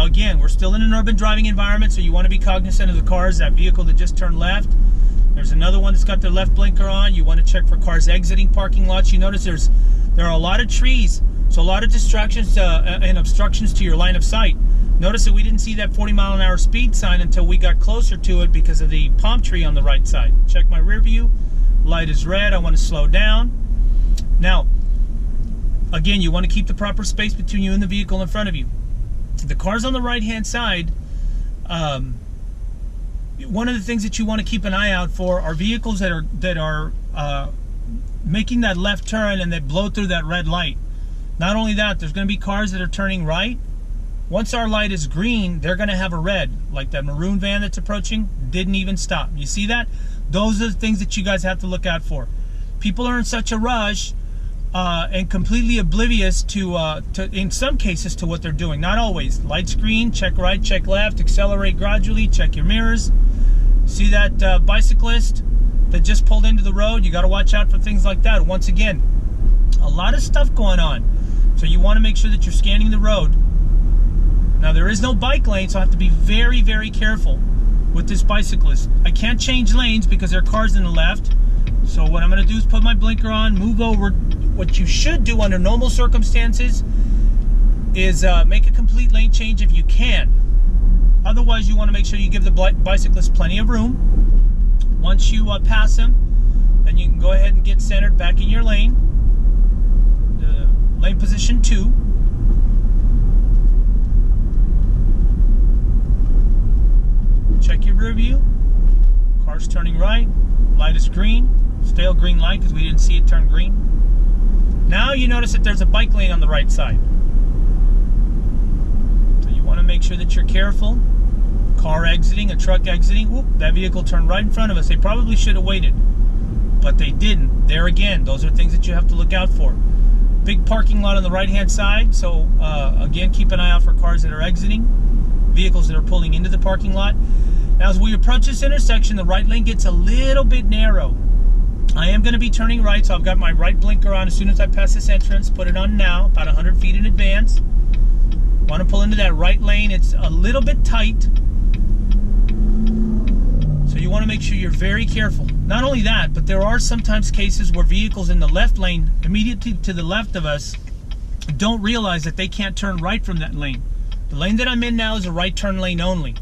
Now again, we're still in an urban driving environment, so you want to be cognizant of the cars. That vehicle that just turned left, there's another one that's got their left blinker on. You want to check for cars exiting parking lots. You notice there are a lot of trees, so a lot of distractions and obstructions to your line of sight. Notice that we didn't see that 40-mile-an-hour speed sign until we got closer to it because of the palm tree on the right side. Check my rear view. Light is red. I want to slow down. Now, again, you want to keep the proper space between you and the vehicle in front of you. The cars on the right-hand side, one of the things that you want to keep an eye out for are vehicles that are making that left turn and they blow through that red light. Not only that, there's going to be cars that are turning right. Once our light is green, they're going to have a red, like that maroon van that's approaching, didn't even stop. You see that? Those are the things that you guys have to look out for. People are in such a rush and completely oblivious to in some cases, to what they're doing. Not always. Light's green, check right, check left, accelerate gradually, check your mirrors. See that bicyclist that just pulled into the road? You got to watch out for things like that. Once again, a lot of stuff going on. So you want to make sure that you're scanning the road. Now, there is no bike lane, so I have to be very, very careful with this bicyclist. I can't change lanes because there are cars in the left. So what I'm going to do is put my blinker on, move over. What you should do under normal circumstances is make a complete lane change if you can. Otherwise, you want to make sure you give the bicyclist plenty of room. Once you pass him, then you can go ahead and get centered back in your lane. Lane position 2. Check your rear view. Car's turning right. Light is green. Stale green light because we didn't see it turn green. Now you notice that there's a bike lane on the right side. So you want to make sure that you're careful. Car exiting, a truck exiting. Whoop, that vehicle turned right in front of us. They probably should have waited, but they didn't. There again, those are things that you have to look out for. Big parking lot on the right-hand side. So again, keep an eye out for cars that are exiting, vehicles that are pulling into the parking lot. Now, as we approach this intersection, the right lane gets a little bit narrow. I am going to be turning right, so I've got my right blinker on as soon as I pass this entrance. Put it on now, about 100 feet in advance. Want to pull into that right lane. It's a little bit tight, so you want to make sure you're very careful. Not only that, but there are sometimes cases where vehicles in the left lane, immediately to the left of us, don't realize that they can't turn right from that lane. The lane that I'm in now is a right turn lane only,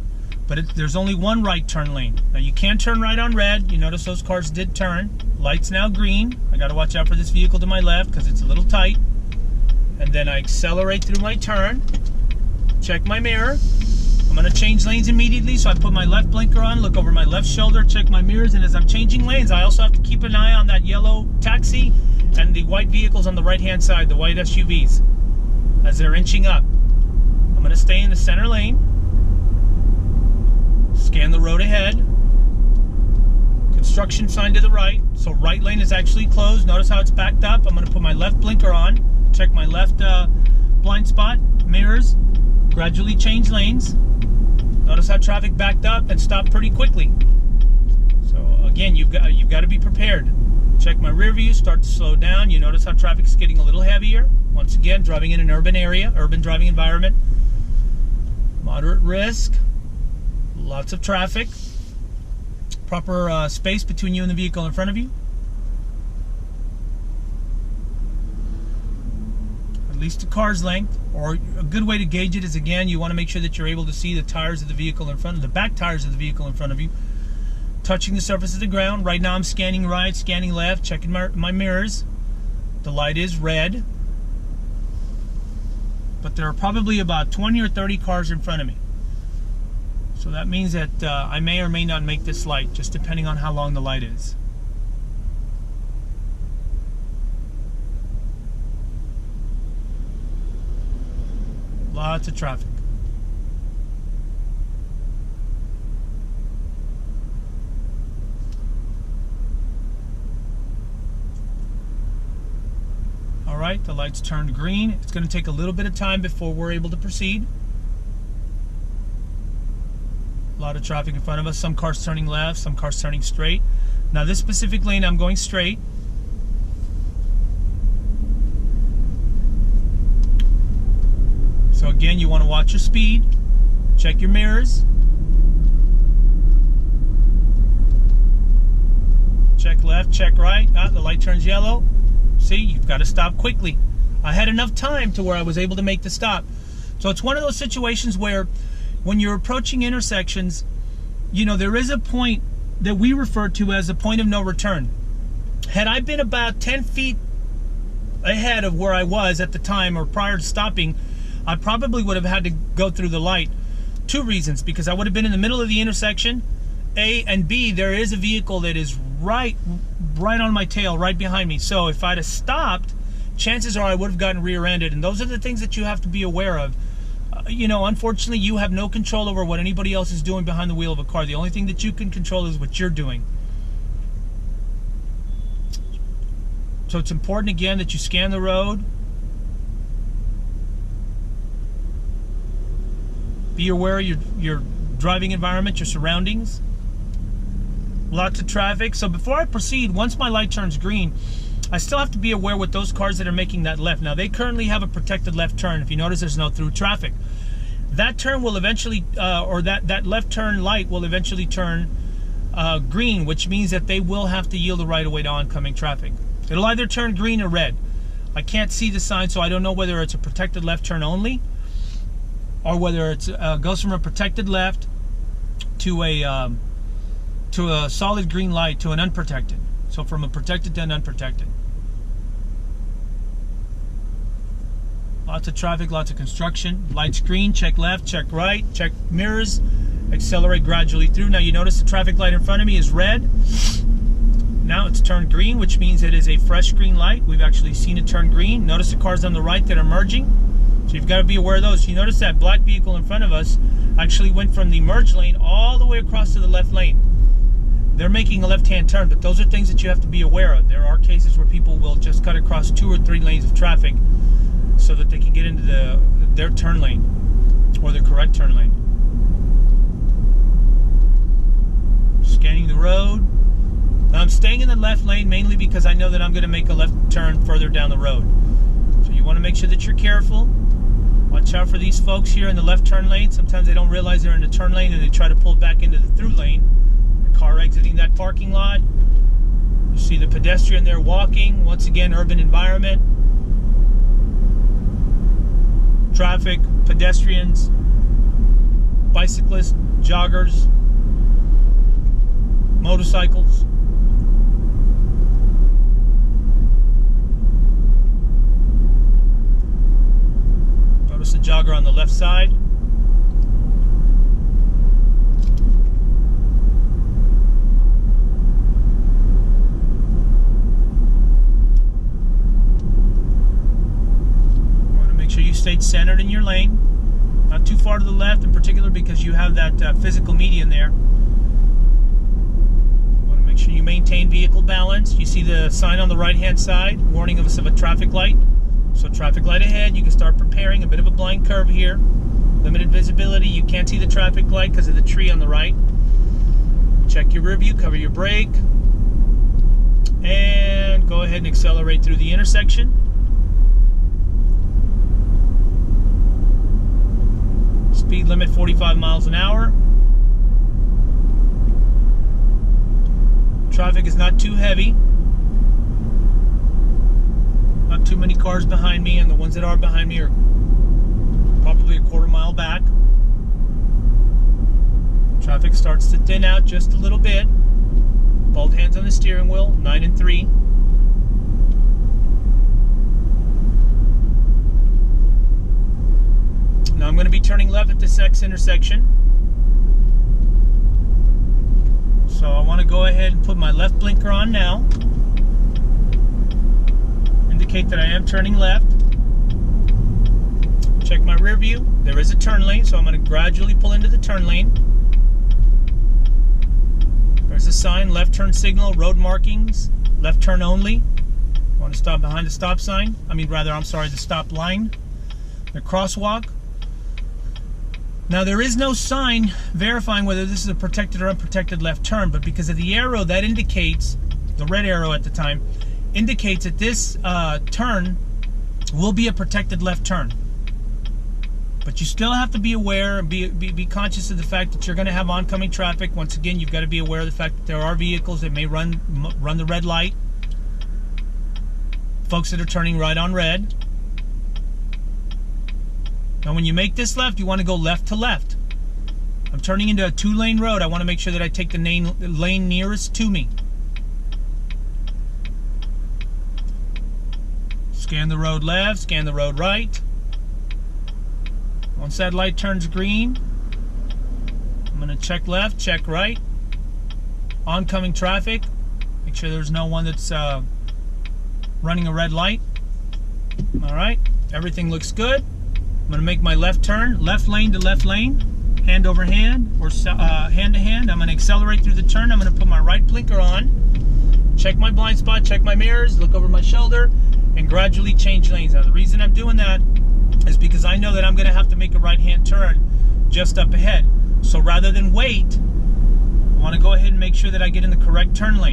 but there's only one right turn lane. Now you can turn right on red. You notice those cars did turn. Light's now green. I got to watch out for this vehicle to my left because it's a little tight. And then I accelerate through my turn. Check my mirror. I'm going to change lanes immediately, so I put my left blinker on, look over my left shoulder, check my mirrors, and as I'm changing lanes, I also have to keep an eye on that yellow taxi and the white vehicles on the right-hand side, the white SUVs, as they're inching up. I'm going to stay in the center lane, scan the road ahead, construction sign to the right, so right lane is actually closed. Notice how it's backed up. I'm going to put my left blinker on, check my left blind spot, mirrors, gradually change lanes. Notice how traffic backed up and stopped pretty quickly. So again, you've got to be prepared. Check my rear view, start to slow down. You notice how traffic's getting a little heavier. Once again, driving in an urban area, urban driving environment. Moderate risk, lots of traffic. Proper space between you and the vehicle in front of you. At least a car's length, or a good way to gauge it is, again, you want to make sure that you're able to see the tires of the vehicle in front of the back tires of the vehicle in front of you, touching the surface of the ground. Right now I'm scanning right, scanning left, checking my mirrors. The light is red, but there are probably about 20 or 30 cars in front of me. So that means that I may or may not make this light, just depending on how long the light is. Lots of traffic. All right, the light's turned green. It's going to take a little bit of time before we're able to proceed. A lot of traffic in front of us. Some cars turning left, some cars turning straight. Now this specific lane, I'm going straight. So again, you want to watch your speed. Check your mirrors. Check left, check right. The light turns yellow. See, you've got to stop quickly. I had enough time to where I was able to make the stop. So it's one of those situations where when you're approaching intersections, you know, there is a point that we refer to as a point of no return. Had I been about 10 feet ahead of where I was at the time or prior to stopping, I probably would have had to go through the light. Two reasons: because I would have been in the middle of the intersection, A, and B, there is a vehicle that is right on my tail, right behind me. So if I'd have stopped, chances are I would have gotten rear-ended. And those are the things that you have to be aware of. You know, unfortunately, you have no control over what anybody else is doing behind the wheel of a car. The only thing that you can control is what you're doing. So it's important, again, that you scan the road. Be aware of your driving environment, your surroundings. Lots of traffic. So before I proceed, once my light turns green, I still have to be aware with those cars that are making that left. Now, they currently have a protected left turn. If you notice, there's no through traffic. That turn will eventually, or that left turn light will eventually turn green, which means that they will have to yield the right of way to oncoming traffic. It'll either turn green or red. I can't see the sign, so I don't know whether it's a protected left turn only, or whether it goes from a protected left to a solid green light to an unprotected. So from a protected to an unprotected. Lots of traffic, lots of construction. Lights green, check left, check right, check mirrors, accelerate gradually through. Now you notice the traffic light in front of me is red. Now it's turned green, which means it is a fresh green light. We've actually seen it turn green. Notice the cars on the right that are merging. So you've got to be aware of those. You notice that black vehicle in front of us actually went from the merge lane all the way across to the left lane. They're making a left-hand turn, but those are things that you have to be aware of. There are cases where people will just cut across 2 or 3 lanes of traffic so that they can get into their turn lane, or the correct turn lane. Scanning the road. Now I'm staying in the left lane mainly because I know that I'm going to make a left turn further down the road. So you want to make sure that you're careful. Watch out for these folks here in the left turn lane. Sometimes they don't realize they're in the turn lane and they try to pull back into the through lane. The car exiting that parking lot. You see the pedestrian there walking. Once again, urban environment. Traffic, pedestrians, bicyclists, joggers, motorcycles. Notice the jogger on the left side. Stay centered in your lane, not too far to the left, in particular because you have that physical median there. You want to make sure you maintain vehicle balance. You see the sign on the right hand side warning us of a traffic light. So traffic light ahead, you can start preparing. A bit of a blind curve here, limited visibility. You can't see the traffic light because of the tree on the right. Check your rear view, cover your brake, and go ahead and accelerate through the intersection. Speed limit 45 miles an hour. Traffic is not too heavy. Not too many cars behind me, and the ones that are behind me are probably a quarter mile back. Traffic starts to thin out just a little bit. Both hands on the steering wheel, 9 and 3. Now I'm going to be turning left at this next intersection. So I want to go ahead and put my left blinker on now. Indicate that I am turning left. Check my rear view. There is a turn lane, so I'm going to gradually pull into the turn lane. There's a sign, left turn signal, road markings, left turn only. I want to stop behind the stop sign. The stop line. The crosswalk. Now there is no sign verifying whether this is a protected or unprotected left turn, but because of the arrow that indicates, the red arrow at the time, indicates that this turn will be a protected left turn. But you still have to be aware and be conscious of the fact that you're going to have oncoming traffic. Once again, you've got to be aware of the fact that there are vehicles that may run the red light. Folks that are turning right on red. Now when you make this left, you want to go left to left. I'm turning into a 2-lane road. I want to make sure that I take the lane nearest to me. Scan the road left, scan the road right. Once that light turns green, I'm going to check left, check right. Oncoming traffic. Make sure there's no one that's running a red light. Alright, everything looks good. I'm going to make my left turn, left lane to left lane, hand over hand, or hand to hand. I'm going to accelerate through the turn. I'm going to put my right blinker on, check my blind spot, check my mirrors, look over my shoulder, and gradually change lanes. Now the reason I'm doing that is because I know that I'm going to have to make a right-hand turn just up ahead. So rather than wait, I want to go ahead and make sure that I get in the correct turn lane.